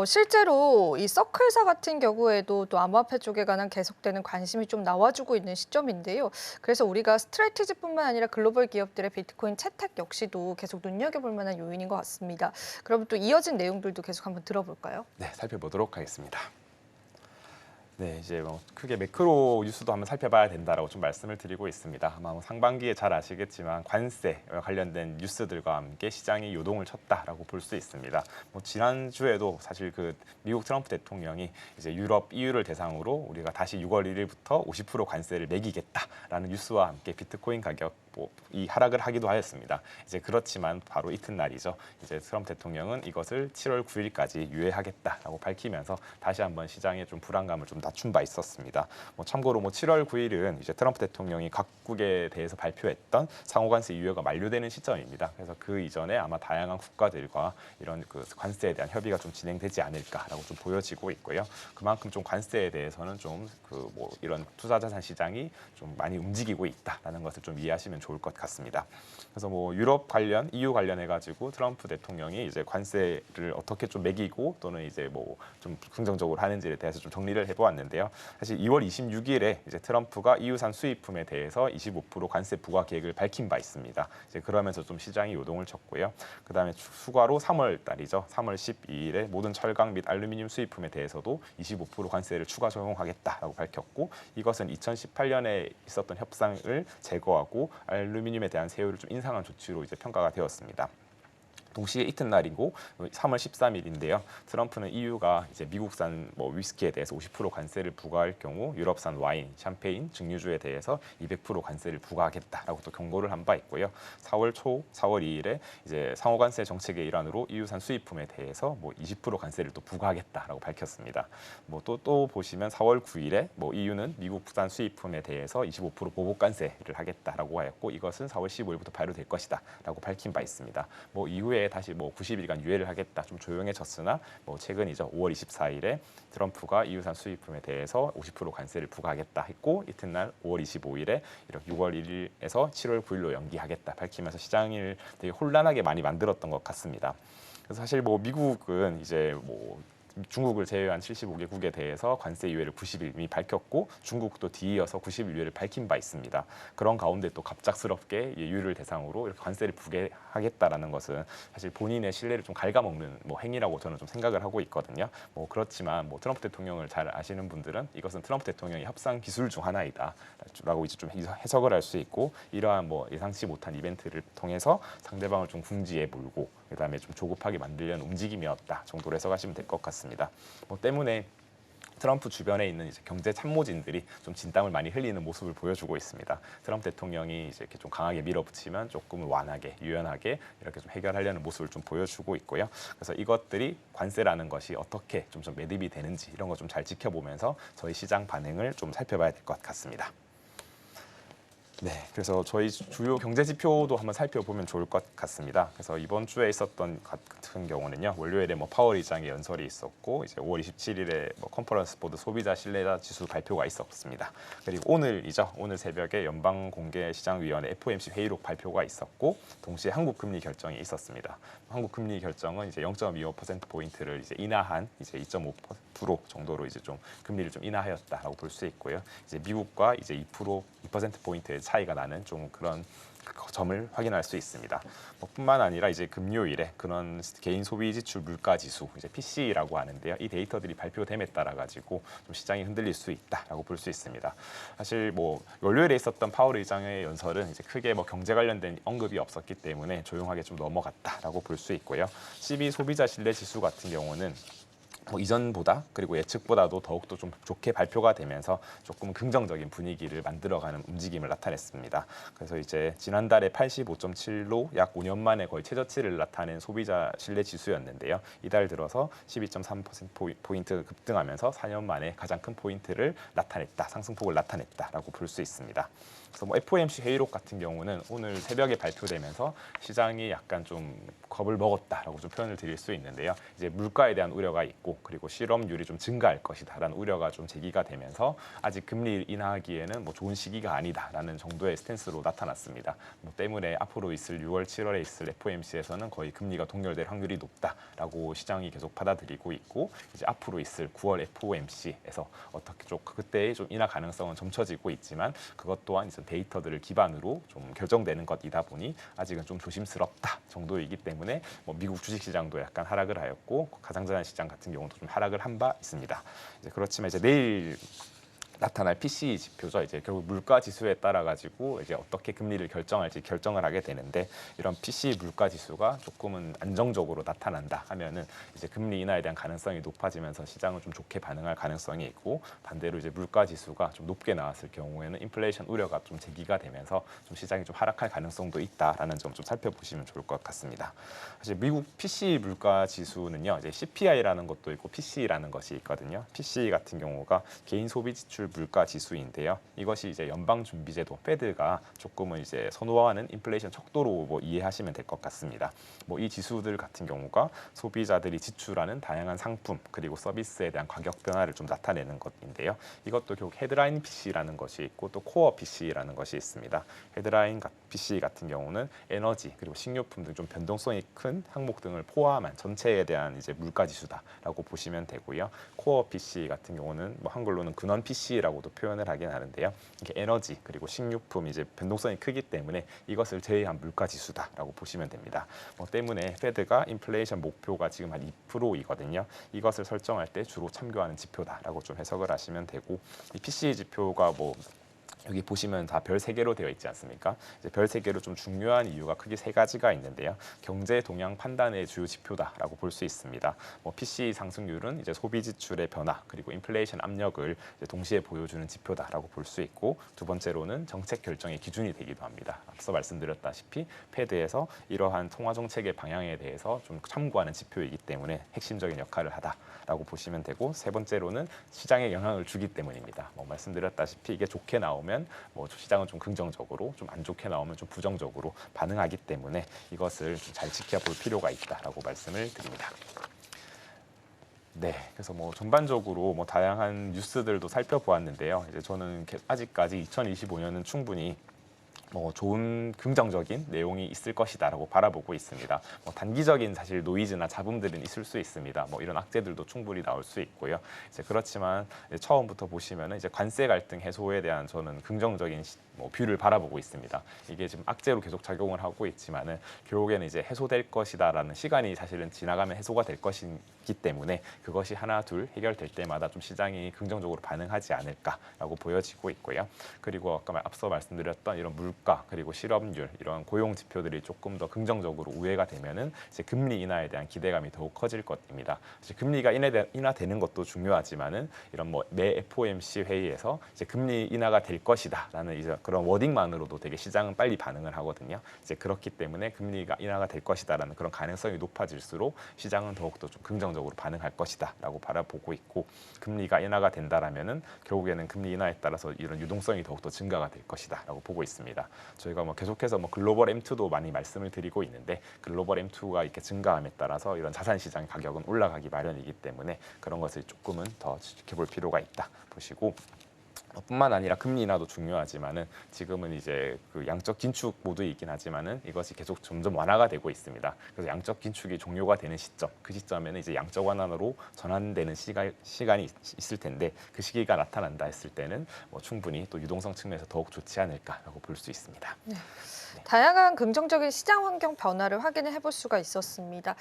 실제로 이 서클사 같은 경우에도 또 암호화폐 쪽에 관한 계속되는 관심이 좀 나와주고 있는 시점인데요. 그래서 우리가 스트레티지뿐만 아니라 글로벌 기업들의 비트코인 채택 역시도 계속 눈여겨볼 만한 요인인 것 같습니다. 그럼 또 이어진 내용들도 계속 한번 들어볼까요? 네, 살펴보도록 하겠습니다. 네, 이제 뭐 크게 매크로 뉴스도 한번 살펴봐야 된다라고 좀 말씀을 드리고 있습니다. 아마 뭐 상반기에 잘 아시겠지만 관세 관련된 뉴스들과 함께 시장이 요동을 쳤다라고 볼 수 있습니다. 뭐 지난주에도 사실 그 미국 트럼프 대통령이 이제 유럽, EU를 대상으로 우리가 다시 6월 1일부터 50% 관세를 매기겠다라는 뉴스와 함께 비트코인 가격 이 하락을 하기도 하였습니다. 이제 그렇지만 바로 이튿날이죠. 이제 트럼프 대통령은 이것을 7월 9일까지 유예하겠다라고 밝히면서 다시 한번 시장에 좀 불안감을 좀 낮춘 바 있었습니다. 참고로 7월 9일은 이제 트럼프 대통령이 각국에 대해서 발표했던 상호관세 유예가 만료되는 시점입니다. 그래서 그 이전에 아마 다양한 국가들과 이런 그 관세에 대한 협의가 좀 진행되지 않을까라고 좀 보여지고 있고요. 그만큼 좀 관세에 대해서는 좀 이런 투자자산 시장이 좀 많이 움직이고 있다라는 것을 좀 이해하시면 좋을 것 같습니다. 그래서 유럽 관련, EU 관련해 가지고 트럼프 대통령이 이제 관세를 어떻게 좀 매기고 또는 이제 좀 긍정적으로 하는지에 대해서 좀 정리를 해보았는데요. 사실 2월 26일에 이제 트럼프가 EU산 수입품에 대해서 25% 관세 부과 계획을 밝힌 바 있습니다. 이제 그러면서 좀 시장이 요동을 쳤고요. 그다음에 추가로 3월 달이죠. 3월 12일에 모든 철강 및 알루미늄 수입품에 대해서도 25% 관세를 추가 적용하겠다라고 밝혔고, 이것은 2018년에 있었던 협상을 제거하고 알루미늄에 대한 세율을 좀 인상한 조치로 이제 평가가 되었습니다. 동시에 이튿날이고 3월 13일인데요. 트럼프는 EU가 이제 미국산 위스키에 대해서 50% 관세를 부과할 경우 유럽산 와인, 샴페인, 증류주에 대해서 200% 관세를 부과하겠다라고 또 경고를 한 바 있고요. 4월 초, 4월 2일에 이제 상호관세 정책의 일환으로 EU산 수입품에 대해서 20% 관세를 또 부과하겠다라고 밝혔습니다. 또 보시면 4월 9일에 EU는 미국산 수입품에 대해서 25% 보복 관세를 하겠다라고 하였고, 이것은 4월 15일부터 발효될 것이다라고 밝힌 바 있습니다. 이후에 다시 90일간 유예를 하겠다 좀 조용해졌으나 최근이죠. 5월 24일에 트럼프가 EU산 수입품에 대해서 50% 관세를 부과하겠다 했고, 이튿날 5월 25일에 이렇게 6월 1일에서 7월 9일로 연기하겠다 밝히면서 시장을 되게 혼란하게 많이 만들었던 것 같습니다. 그래서 사실 미국은 이제 중국을 제외한 75개국에 대해서 관세 유예를 90일 이미 밝혔고, 중국도 뒤이어서 90일 유예를 밝힌 바 있습니다. 그런 가운데 또 갑작스럽게 EU를 대상으로 이렇게 관세를 부과하겠다라는 것은 사실 본인의 신뢰를 좀 갉아먹는 행위라고 저는 좀 생각을 하고 있거든요. 그렇지만 트럼프 대통령을 잘 아시는 분들은 이것은 트럼프 대통령의 협상 기술 중 하나이다라고 이제 좀 해석을 할 수 있고, 이러한 예상치 못한 이벤트를 통해서 상대방을 좀 궁지에 몰고 그다음에 좀 조급하게 만들려는 움직임이었다 정도로 해석하시면 될 것 같습니다. 때문에 트럼프 주변에 있는 이제 경제 참모진들이 좀 진땀을 많이 흘리는 모습을 보여주고 있습니다. 트럼프 대통령이 이제 이렇게 좀 강하게 밀어붙이면 조금 완하게, 유연하게 이렇게 좀 해결하려는 모습을 좀 보여주고 있고요. 그래서 이것들이 관세라는 것이 어떻게 좀 매듭이 되는지 이런 거 좀 잘 지켜보면서 저희 시장 반응을 좀 살펴봐야 될 것 같습니다. 네, 그래서 저희 주요 경제 지표도 한번 살펴보면 좋을 것 같습니다. 그래서 이번 주에 있었던 같은 경우는요, 월요일에 파월 의장의 연설이 있었고, 이제 5월 27일에 컨퍼런스 보드 소비자 신뢰도 지수 발표가 있었습니다. 그리고 오늘이죠, 오늘 새벽에 연방공개시장위원회 FOMC 회의록 발표가 있었고, 동시에 한국 금리 결정이 있었습니다. 한국 금리 결정은 이제 0.25% 포인트를 이제 인하한 이제 2.5% 정도로 이제 좀 금리를 좀 인하하였다라고 볼 수 있고요. 이제 미국과 이제 2% 포인트의 차이가 나는 좀 그런 점을 확인할 수 있습니다. 뿐만 아니라 이제 금요일에 그런 개인 소비 지출 물가 지수, 이제 PCE라고 하는데요. 이 데이터들이 발표됨에 따라 가지고 좀 시장이 흔들릴 수 있다라고 볼 수 있습니다. 사실 월요일에 있었던 파월 의장의 연설은 이제 크게 경제 관련된 언급이 없었기 때문에 조용하게 좀 넘어갔다라고 볼 수 있고요. CB 소비자 신뢰 지수 같은 경우는 이전보다 그리고 예측보다도 더욱더 좀 좋게 발표가 되면서 조금 긍정적인 분위기를 만들어가는 움직임을 나타냈습니다. 그래서 이제 지난달에 85.7로 약 5년 만에 거의 최저치를 나타낸 소비자 신뢰 지수였는데요. 이달 들어서 12.3% 급등하면서 4년 만에 가장 큰 포인트를 나타냈다, 상승폭을 나타냈다라고 볼 수 있습니다. 그래서 FOMC 회의록 같은 경우는 오늘 새벽에 발표되면서 시장이 약간 좀 겁을 먹었다라고 좀 표현을 드릴 수 있는데요. 이제 물가에 대한 우려가 있고, 그리고 실업률이 좀 증가할 것이다라는 우려가 좀 제기가 되면서 아직 금리 인하하기에는 뭐 좋은 시기가 아니다라는 정도의 스탠스로 나타났습니다. 뭐 때문에 앞으로 있을 6월, 7월에 있을 FOMC에서는 거의 금리가 동결될 확률이 높다라고 시장이 계속 받아들이고 있고 이제 앞으로 있을 9월 FOMC에서 어떻게 좀 그때의 좀 인하 가능성은 점쳐지고 있지만 그것 또한 이제 데이터들을 기반으로 좀 결정되는 것이다 보니 아직은 좀 조심스럽다 정도이기 때문에 뭐 미국 주식시장도 약간 하락을 하였고 가상자산 시장 같은 경우도 좀 하락을 한 바 있습니다. 이제 그렇지만 이제 내일 나타날 PCE 지표죠. 이제 결국 물가 지수에 따라 가지고 이제 어떻게 금리를 결정할지 결정을 하게 되는데 이런 PCE 물가 지수가 조금은 안정적으로 나타난다 하면은 이제 금리 인하에 대한 가능성이 높아지면서 시장은 좀 좋게 반응할 가능성이 있고 반대로 이제 물가 지수가 좀 높게 나왔을 경우에는 인플레이션 우려가 좀 제기가 되면서 좀 시장이 좀 하락할 가능성도 있다라는 점 좀 살펴보시면 좋을 것 같습니다. 사실 미국 PCE 물가 지수는요. 이제 CPI라는 것도 있고 PCE라는 것이 있거든요. PCE 같은 경우가 개인 소비 지출 물가 지수인데요. 이것이 이제 연방준비제도 페드가 조금은 이제 선호하는 인플레이션 척도로 뭐 이해하시면 될 것 같습니다. 뭐 이 지수들 같은 경우가 소비자들이 지출하는 다양한 상품 그리고 서비스에 대한 가격 변화를 좀 나타내는 것인데요. 이것도 결국 헤드라인 PC라는 것이 있고 또 코어 PC라는 것이 있습니다. 헤드라인 PC 같은 경우는 에너지 그리고 식료품 등 좀 변동성이 큰 항목 등을 포함한 전체에 대한 이제 물가 지수다라고 보시면 되고요. 코어 PC 같은 경우는 뭐 한글로는 근원 PC라고도 표현을 하긴 하는데요. 이게 에너지 그리고 식료품 이제 변동성이 크기 때문에 이것을 제외한 물가 지수다라고 보시면 됩니다. 뭐 때문에 페드가 인플레이션 목표가 지금 한 2%이거든요. 이것을 설정할 때 주로 참고하는 지표다라고 좀 해석을 하시면 되고 이 PC 지표가 뭐 여기 보시면 다 별 3개로 되어 있지 않습니까? 이제 별 3개로 좀 중요한 이유가 크게 3가지가 있는데요. 경제 동향 판단의 주요 지표다라고 볼 수 있습니다. 뭐 PCE 상승률은 이제 소비 지출의 변화 그리고 인플레이션 압력을 이제 동시에 보여주는 지표다라고 볼 수 있고 두 번째로는 정책 결정의 기준이 되기도 합니다. 앞서 말씀드렸다시피 패드에서 이러한 통화 정책의 방향에 대해서 좀 참고하는 지표이기 때문에 핵심적인 역할을 하다라고 보시면 되고 세 번째로는 시장에 영향을 주기 때문입니다. 뭐 말씀드렸다시피 이게 좋게 나오면 뭐 시장은 좀 긍정적으로 좀 안 좋게 나오면 좀 부정적으로 반응하기 때문에 이것을 좀 잘 지켜볼 필요가 있다라고 말씀을 드립니다. 네, 그래서 뭐 전반적으로 뭐 다양한 뉴스들도 살펴보았는데요. 이제 저는 아직까지 2025년은 충분히 뭐 좋은 긍정적인 내용이 있을 것이다라고 바라보고 있습니다. 뭐 단기적인 사실 노이즈나 잡음들은 있을 수 있습니다. 뭐 이런 악재들도 충분히 나올 수 있고요. 이제 그렇지만 이제 처음부터 보시면은 이제 관세 갈등 해소에 대한 저는 긍정적인 뭐 뷰를 바라보고 있습니다. 이게 지금 악재로 계속 작용을 하고 있지만은 결국에는 이제 해소될 것이다라는 시간이 사실은 지나가면 해소가 될 것이기 때문에 그것이 하나 둘 해결될 때마다 좀 시장이 긍정적으로 반응하지 않을까라고 보여지고 있고요. 그리고 아까 앞서 말씀드렸던 이런 물가 그리고 실업률 이런 고용 지표들이 조금 더 긍정적으로 우회가 되면은 이제 금리 인하에 대한 기대감이 더욱 커질 것입니다. 사실 금리가 인하되는 것도 중요하지만은 이런 뭐 매 FOMC 회의에서 이제 금리 인하가 될 것이다라는 이제 그런 워딩만으로도 되게 시장은 빨리 반응을 하거든요. 이제 그렇기 때문에 금리가 인하가 될 것이다라는 그런 가능성이 높아질수록 시장은 더욱더 좀 긍정적으로 반응할 것이다라고 바라보고 있고 금리가 인하가 된다라면은 결국에는 금리 인하에 따라서 이런 유동성이 더욱더 증가가 될 것이다라고 보고 있습니다. 저희가 뭐 계속해서 뭐 글로벌 M2도 많이 말씀을 드리고 있는데 글로벌 M2가 이렇게 증가함에 따라서 이런 자산 시장 가격은 올라가기 마련이기 때문에 그런 것을 조금은 더 지켜볼 필요가 있다 보시고. 뿐만 아니라 금리 인하도 중요하지만은 지금은 이제 그 양적 긴축 모드이긴 하지만은 이것이 계속 점점 완화가 되고 있습니다. 그래서 양적 긴축이 종료가 되는 시점, 그 시점에는 이제 양적 완화로 전환되는 시간이 있을 텐데 그 시기가 나타난다 했을 때는 뭐 충분히 또 유동성 측면에서 더욱 좋지 않을까라고 볼 수 있습니다. 네. 다양한 긍정적인 시장 환경 변화를 확인을 해볼 수가 있었습니다.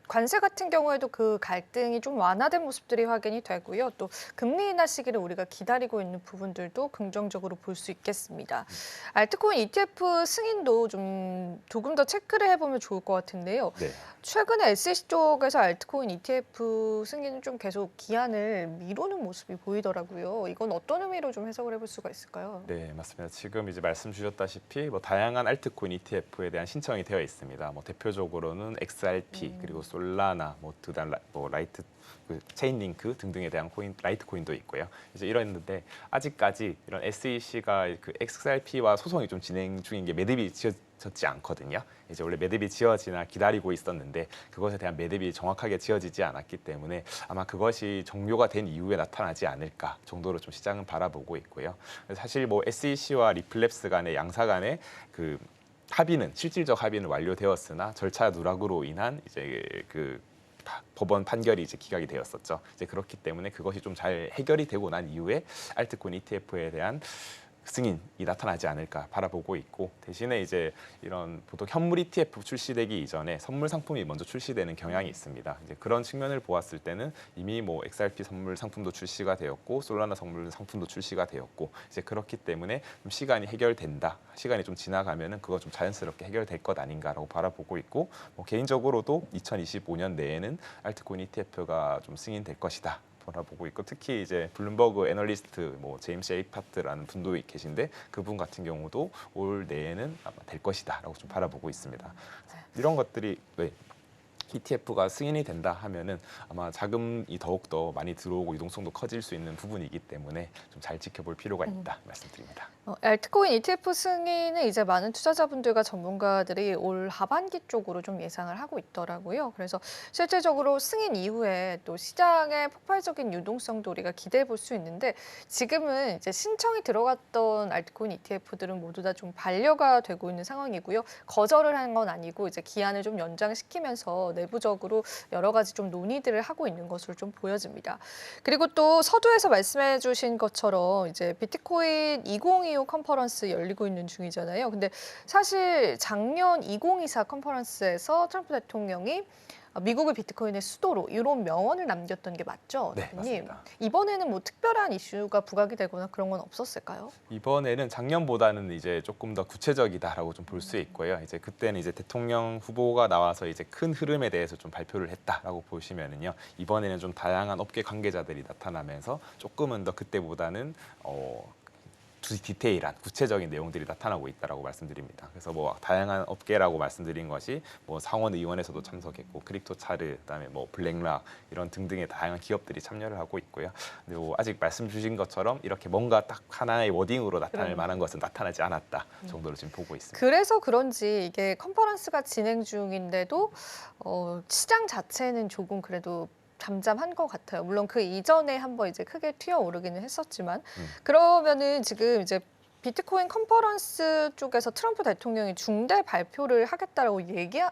관세 같은 경우에도 그 갈등이 좀 완화된 모습들이 확인이 되고요. 또 금리 인하 시기를 우리가 기다리고 있는 부분들도 긍정적으로 볼 수 있겠습니다. 알트코인 ETF 승인도 좀 조금 더 체크를 해보면 좋을 것 같은데요. 네. 최근에 SEC 쪽에서 알트코인 ETF 승인은 좀 계속 기한을 미루는 모습이 보이더라고요. 이건 어떤 의미로 좀 해석을 해볼 수가 있을까요? 네, 맞습니다. 지금 이제 말씀 주셨다시피 뭐 다양한 알트코인 ETF에 대한 신청이 되어 있습니다. 뭐 대표적으로는 XRP 그리고 솔라나, 뭐 라이트, 그 체인링크 등등에 대한 코인, 라이트코인도 있고요. 이제 이랬는데 아직까지 이런 SEC가 그 XRP와 소송이 좀 진행 중인 게 매듭이 지어졌지 않거든요. 이제 원래 매듭이 지어지나 기다리고 있었는데 그것에 대한 매듭이 정확하게 지어지지 않았기 때문에 아마 그것이 종료가 된 이후에 나타나지 않을까 정도로 좀 시장은 바라보고 있고요. 사실 뭐 SEC와 리플랩스 간의 양사 간의 그 합의는 실질적 합의는 완료되었으나 절차 누락으로 인한 이제 그 법원 판결이 이제 기각이 되었었죠. 이제 그렇기 때문에 그것이 좀 잘 해결이 되고 난 이후에 알트코인 ETF에 대한 승인이 나타나지 않을까 바라보고 있고 대신에 이제 이런 보통 현물 ETF 출시되기 이전에 선물 상품이 먼저 출시되는 경향이 있습니다. 이제 그런 측면을 보았을 때는 이미 뭐 XRP 선물 상품도 출시가 되었고 솔라나 선물 상품도 출시가 되었고 이제 그렇기 때문에 좀 시간이 해결된다. 시간이 좀 지나가면은 그거 좀 자연스럽게 해결될 것 아닌가라고 바라보고 있고 뭐 개인적으로도 2025년 내에는 알트코인 ETF가 좀 승인될 것이다. 바라보고 있고 특히 이제 블룸버그 애널리스트 뭐 제임스 에이파트라는 분도 계신데 그분 같은 경우도 올 내에는 아마 될 것이다라고 좀 바라보고 있습니다. 이런 것들이 ETF가 승인이 된다 하면은 아마 자금이 더욱더 많이 들어오고 유동성도 커질 수 있는 부분이기 때문에 좀 잘 지켜볼 필요가 있다 말씀드립니다. 알트코인 ETF 승인은 이제 많은 투자자분들과 전문가들이 올 하반기 쪽으로 좀 예상을 하고 있더라고요. 그래서 실질적으로 승인 이후에 또 시장의 폭발적인 유동성도 우리가 기대해 볼 수 있는데 지금은 이제 신청이 들어갔던 알트코인 ETF들은 모두 다 좀 반려가 되고 있는 상황이고요. 거절을 한 건 아니고 이제 기한을 좀 연장시키면서 내부적으로 여러 가지 좀 논의들을 하고 있는 것으로 좀 보여집니다. 그리고 또 서두에서 말씀해 주신 것처럼 이제 비트코인 2025 컨퍼런스 열리고 있는 중이잖아요. 근데 사실 작년 2024 컨퍼런스에서 트럼프 대통령이 미국의 비트코인의 수도로 이런 명언을 남겼던 게 맞죠, 네, 대표님? 맞습니다. 이번에는 뭐 특별한 이슈가 부각이 되거나 그런 건 없었을까요? 이번에는 작년보다는 이제 조금 더 구체적이다라고 좀 볼 수 있고요. 이제 그때는 이제 대통령 후보가 나와서 이제 큰 흐름에 대해서 좀 발표를 했다라고 보시면은요. 이번에는 좀 다양한 업계 관계자들이 나타나면서 조금은 더 그때보다는 디테일한 구체적인 내용들이 나타나고 있다라고 말씀드립니다. 그래서 뭐 다양한 업계라고 말씀드린 것이 뭐 상원 의원에서도 참석했고 크립토차르 그다음에 뭐 블랙락 이런 등등의 다양한 기업들이 참여를 하고 있고요. 근데 뭐 아직 말씀 주신 것처럼 이렇게 뭔가 딱 하나의 워딩으로 나타날 만한 것은 나타나지 않았다 정도로 지금 보고 있습니다. 그래서 그런지 이게 컨퍼런스가 진행 중인데도 시장 자체는 조금 그래도 잠잠한 것 같아요. 물론 그 이전에 한번 이제 크게 튀어오르기는 했었지만 그러면은 지금 이제 비트코인 컨퍼런스 쪽에서 트럼프 대통령이 중대 발표를 하겠다라고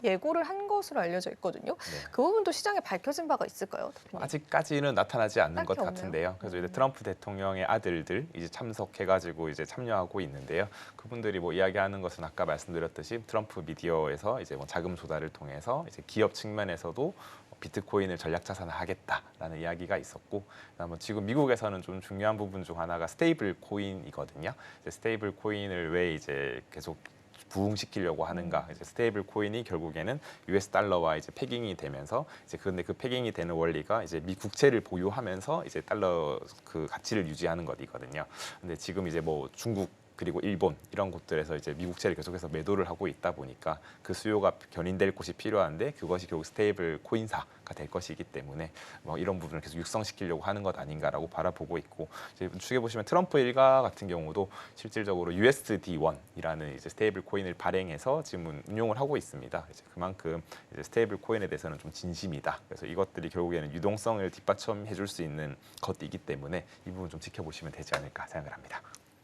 예고를 한 것으로 알려져 있거든요. 네. 그 부분도 시장에 밝혀진 바가 있을까요, 대표님? 아직까지는 나타나지 않는 것 딱히 없네요. 같은데요. 그래서 이제 트럼프 대통령의 아들들 이제 참석해가지고 이제 참여하고 있는데요. 그분들이 뭐 이야기하는 것은 아까 말씀드렸듯이 트럼프 미디어에서 이제 뭐 자금 조달을 통해서 이제 기업 측면에서도 비트코인을 전략 자산화하겠다라는 이야기가 있었고, 그다음에 지금 미국에서는 좀 중요한 부분 중 하나가 스테이블 코인이거든요. 이제 스테이블 코인을 왜 이제 계속 부흥시키려고 하는가? 이제 스테이블 코인이 결국에는 US 달러와 이제 패깅이 되면서 이제 근데 그 패깅이 되는 원리가 이제 미 국채를 보유하면서 이제 달러 그 가치를 유지하는 것이거든요. 근데 지금 이제 뭐 중국 그리고 일본 이런 곳들에서 이제 미국채를 계속해서 매도를 하고 있다 보니까 그 수요가 견인될 곳이 필요한데 그것이 결국 스테이블 코인사가 될 것이기 때문에 뭐 이런 부분을 계속 육성시키려고 하는 것 아닌가라고 바라보고 있고 이제 추계 보시면 트럼프 일가 같은 경우도 실질적으로 USD1이라는 이제 스테이블 코인을 발행해서 지금 운용을 하고 있습니다. 이제 그만큼 이제 스테이블 코인에 대해서는 좀 진심이다. 그래서 이것들이 결국에는 유동성을 뒷받침해줄 수 있는 것이기 때문에 이 부분 좀 지켜보시면 되지 않을까 생각을 합니다.